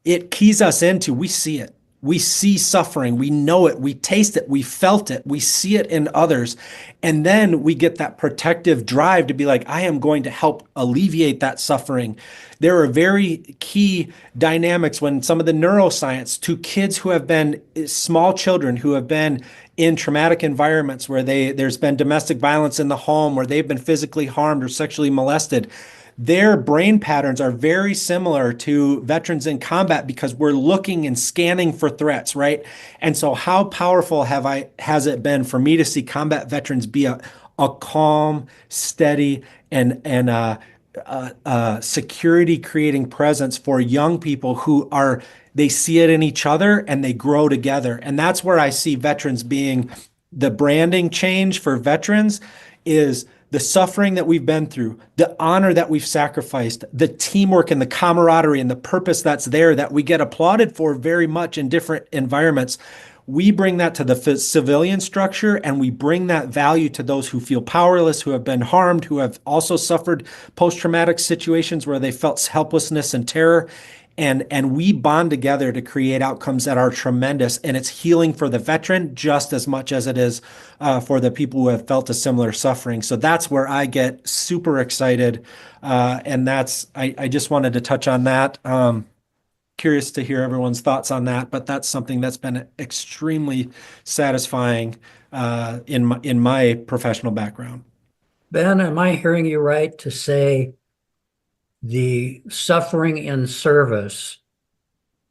C: it keys us into, we see it. We see suffering, we know it, we taste it, we felt it, we see it in others. And then we get that protective drive to be like, I am going to help alleviate that suffering. There are very key dynamics when some of the neuroscience to kids who have been small children who have been in traumatic environments where there's been domestic violence in the home, where they've been physically harmed or sexually molested. Their brain patterns are very similar to veterans in combat because we're looking and scanning for threats, right? And so how powerful has it been for me to see combat veterans be a calm, steady, and security creating presence for young people who they see it in each other and they grow together. And that's where I see veterans being the branding change for veterans is the suffering that we've been through, the honor that we've sacrificed, the teamwork and the camaraderie and the purpose that's there that we get applauded for very much in different environments. We bring that to the civilian structure, and we bring that value to those who feel powerless, who have been harmed, who have also suffered post-traumatic situations where they felt helplessness and terror. And we bond together to create outcomes that are tremendous. And it's healing for the veteran just as much as it is for the people who have felt a similar suffering. So that's where I get super excited. And I just wanted to touch on that. Curious to hear everyone's thoughts on that, but that's something that's been extremely satisfying in my professional background.
B: Ben, am I hearing you right to say the suffering in service,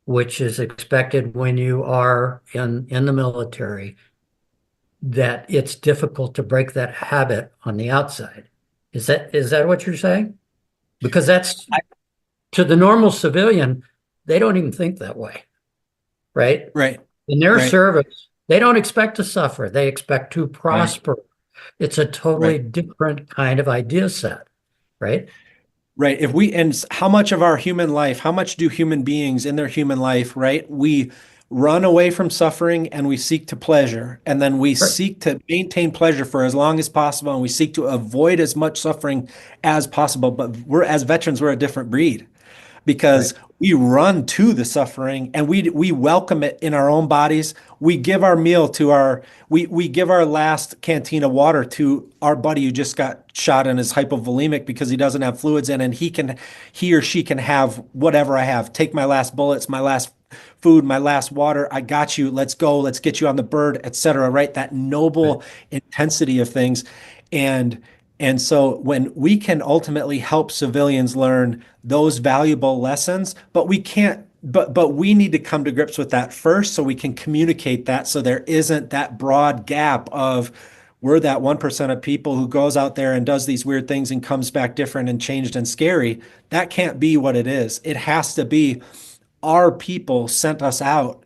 B: which is expected when you are in the military, that it's difficult to break that habit on the outside? Is that what you're saying? Because to the normal civilian, they don't even think that way, right?
C: Right.
B: In their service, they don't expect to suffer. They expect to prosper. Right. It's a totally different kind of idea set, right?
C: Right. And how much of our human life, how much do human beings in their human life, right? We run away from suffering and we seek to pleasure. And then we seek to maintain pleasure for as long as possible. And we seek to avoid as much suffering as possible. But as veterans, we're a different breed. because we run to the suffering and we welcome it in our own bodies. We give our meal to we give our last canteen of water to our buddy who just got shot and is hypovolemic because he doesn't have fluids in, and he or she can have whatever I have. Take my last bullets, my last food, my last water. I got you. Let's go. Let's get you on the bird, etc. Right? That noble intensity of things. And so when we can ultimately help civilians learn those valuable lessons, but we can't, but we need to come to grips with that first so we can communicate that, so there isn't that broad gap of we're that 1% of people who goes out there and does these weird things and comes back different and changed and scary. That can't be what it is. It has to be our people sent us out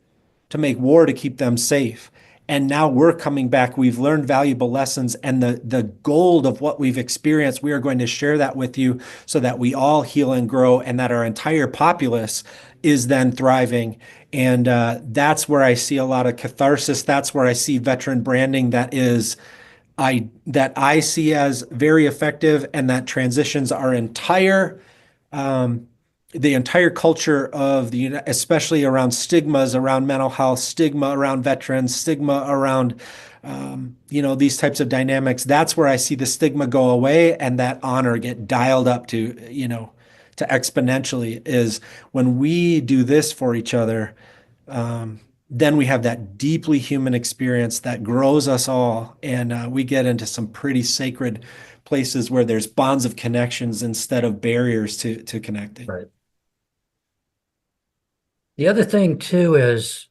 C: to make war to keep them safe. And now we're coming back. We've learned valuable lessons, and the gold of what we've experienced, we are going to share that with you so that we all heal and grow, and that our entire populace is then thriving. And that's where I see a lot of catharsis. That's where I see veteran branding that I see as very effective, and that transitions our entire the entire culture of especially around stigmas around mental health, stigma around veterans, stigma around these types of dynamics. That's where I see the stigma go away and that honor get dialed up to exponentially, is when we do this for each other. Then we have that deeply human experience that grows us all, and we get into some pretty sacred places where there's bonds of connections instead of barriers to connecting.
B: Right. The other thing too is,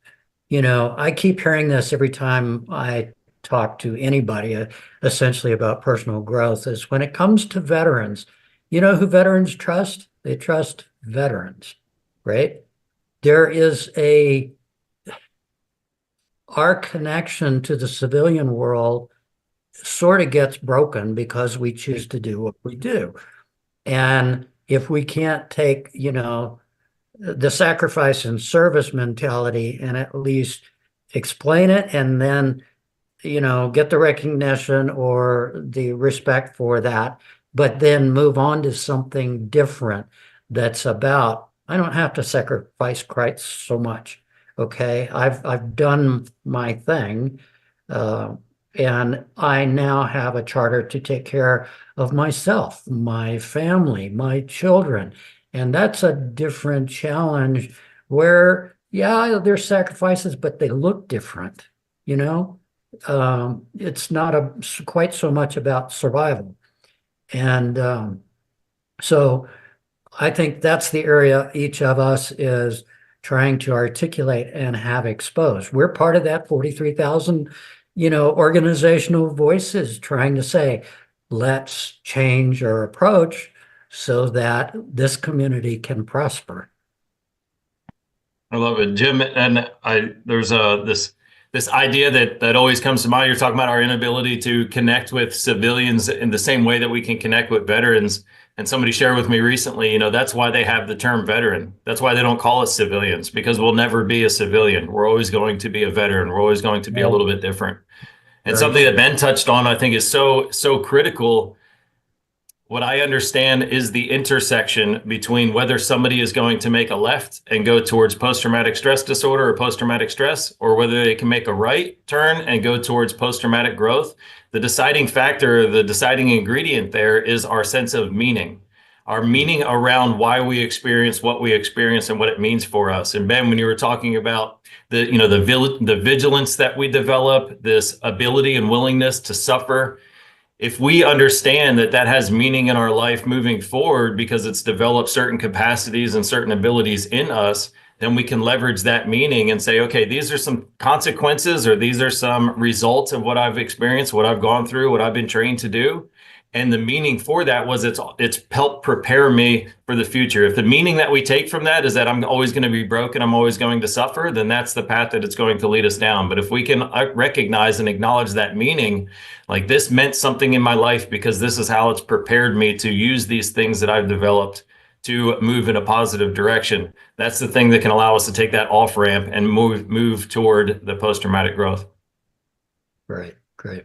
B: I keep hearing this every time I talk to anybody, essentially about personal growth, is when it comes to veterans, you know who veterans trust? They trust veterans, right? There is our connection to the civilian world sort of gets broken because we choose to do what we do. And if we can't take, the sacrifice and service mentality and at least explain it, and then, get the recognition or the respect for that, but then move on to something different that's about, I don't have to sacrifice quite so much. Okay. I've done my thing. And I now have a charter to take care of myself, my family, my children. And that's a different challenge where, there's sacrifices, but they look different, It's not quite so much about survival. And so I think that's the area each of us is trying to articulate and have exposed. We're part of that 43,000, organizational voices trying to say, let's change our approach so that this community can prosper.
D: I love it, Jim. And there's this idea that always comes to mind. You're talking about our inability to connect with civilians in the same way that we can connect with veterans. And somebody shared with me recently, that's why they have the term veteran. That's why they don't call us civilians, because we'll never be a civilian. We're always going to be a veteran. We're always going to be a little bit different. And something that Ben touched on, I think, is so critical. What I understand is the intersection between whether somebody is going to make a left and go towards post-traumatic stress disorder or post-traumatic stress, or whether they can make a right turn and go towards post-traumatic growth. The deciding factor, the deciding ingredient there is our sense of meaning, our meaning around why we experience what we experience and what it means for us. And Ben, when you were talking about the vigilance that we develop, this ability and willingness to suffer, if we understand that has meaning in our life moving forward because it's developed certain capacities and certain abilities in us, then we can leverage that meaning and say, okay, these are some consequences, or these are some results of what I've experienced, what I've gone through, what I've been trained to do. And the meaning for that was it's helped prepare me for the future. If the meaning that we take from that is that I'm always going to be broken, I'm always going to suffer, then that's the path that it's going to lead us down. But if we can recognize and acknowledge that meaning, like this meant something in my life because this is how it's prepared me to use these things that I've developed to move in a positive direction. That's the thing that can allow us to take that off ramp and move toward the post-traumatic growth.
B: Right, great.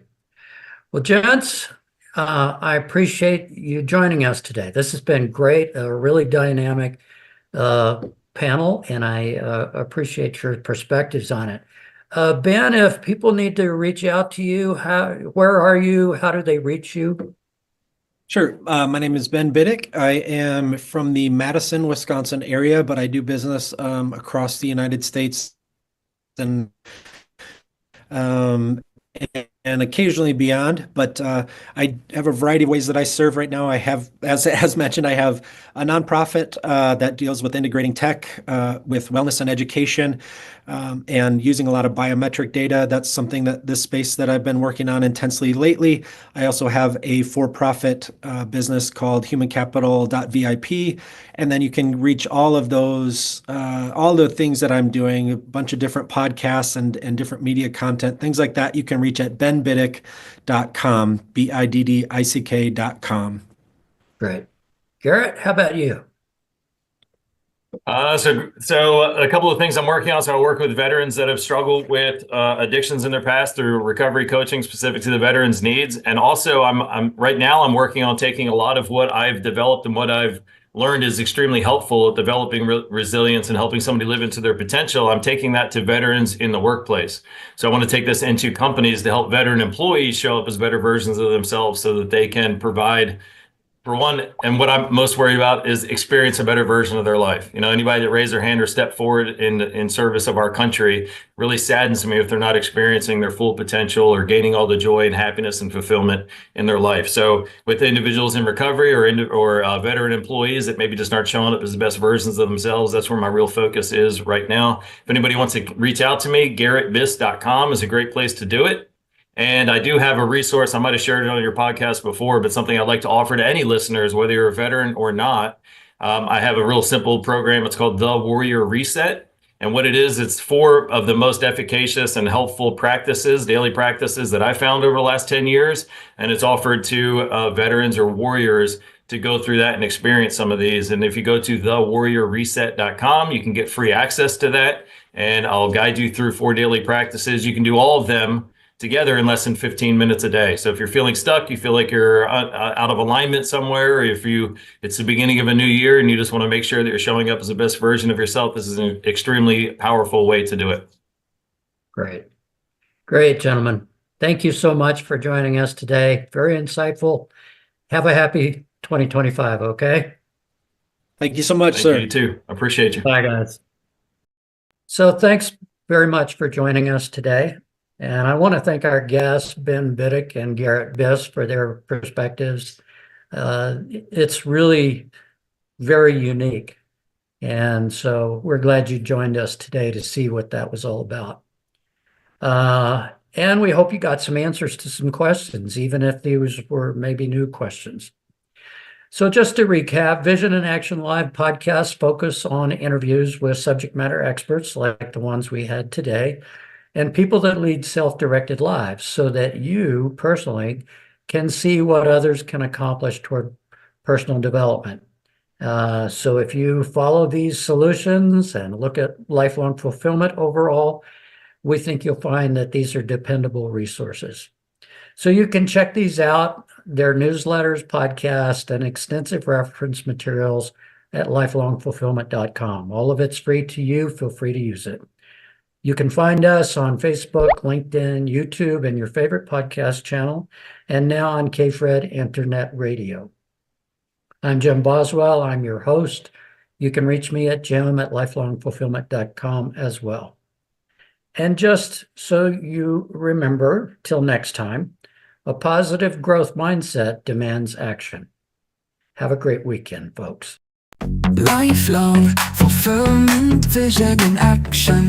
B: Well, gents, I appreciate you joining us today. This has been great, really dynamic. panel, and I appreciate your perspectives on it. Ben, if people need to reach out to you, where are you? How do they reach you?
C: Sure. My name is Ben Biddick. I am from the Madison, Wisconsin area, but I do business across the United States and um, and occasionally beyond. But I have a variety of ways that I serve right now. I have, as mentioned, I have a nonprofit that deals with integrating tech with wellness and education, and using a lot of biometric data. That's something that this space that I've been working on intensely lately. I also have a for-profit business called humancapital.vip. And then you can reach all of those, all the things that I'm doing, a bunch of different podcasts and different media content, things like that. You can reach at benbiddick.com, BIDDICK.com.
B: Great. Garret, how about you?
D: So a couple of things I'm working on. So I work with veterans that have struggled with addictions in their past through recovery coaching specific to the veterans' needs. And also I'm right now I'm working on taking a lot of what I've developed and what I've learned is extremely helpful at developing resilience and helping somebody live into their potential. I'm taking that to veterans in the workplace. So I want to take this into companies to help veteran employees show up as better versions of themselves so that they can provide, for one, and what I'm most worried about is experience a better version of their life. You know, anybody that raised their hand or stepped forward in service of our country really saddens me if they're not experiencing their full potential or gaining all the joy and happiness and fulfillment in their life. So with individuals in recovery or veteran employees that maybe just aren't showing up as the best versions of themselves, that's where my real focus is right now. If anybody wants to reach out to me, GarretBiss.com is a great place to do it. And I do have a resource, I might have shared it on your podcast before, but something I'd like to offer to any listeners, whether you're a veteran or not. I have a real simple program. It's called The Warrior Reset. And what it is, it's 4 of the most efficacious and helpful practices, daily practices that I found over the last 10 years. And it's offered to veterans or warriors to go through that and experience some of these. And if you go to thewarriorreset.com, you can get free access to that. And I'll guide you through 4 daily practices. You can do all of them together in less than 15 minutes a day. So if you're feeling stuck, you feel like you're out of alignment somewhere, or if it's the beginning of a new year and you just want to make sure that you're showing up as the best version of yourself, this is an extremely powerful way to do it.
B: Great. Great, gentlemen. Thank you so much for joining us today. Very insightful. Have a happy 2025, okay?
C: Thank you so much,
D: Thank
C: sir.
D: you too. I appreciate you.
B: Bye, guys. So thanks very much for joining us today. And I want to thank our guests, Ben Biddick and Garret Biss, for their perspectives. It's really very unique. And so we're glad you joined us today to see what that was all about. And we hope you got some answers to some questions, even if these were maybe new questions. So just to recap, Vision in Action Live podcasts focus on interviews with subject matter experts like the ones we had today, and people that lead self-directed lives so that you personally can see what others can accomplish toward personal development. So if you follow these solutions and look at lifelong fulfillment overall, we think you'll find that these are dependable resources. So you can check these out, their newsletters, podcasts, and extensive reference materials at lifelongfulfillment.com. All of it's free to you. Feel free to use it. You can find us on Facebook, LinkedIn, YouTube, and your favorite podcast channel, and now on KFRED Internet Radio. I'm Jim Boswell. I'm your host. You can reach me at jim@lifelongfulfillment.com as well. And just so you remember, till next time, a positive growth mindset demands action. Have a great weekend, folks.
A: Lifelong fulfillment, vision in action.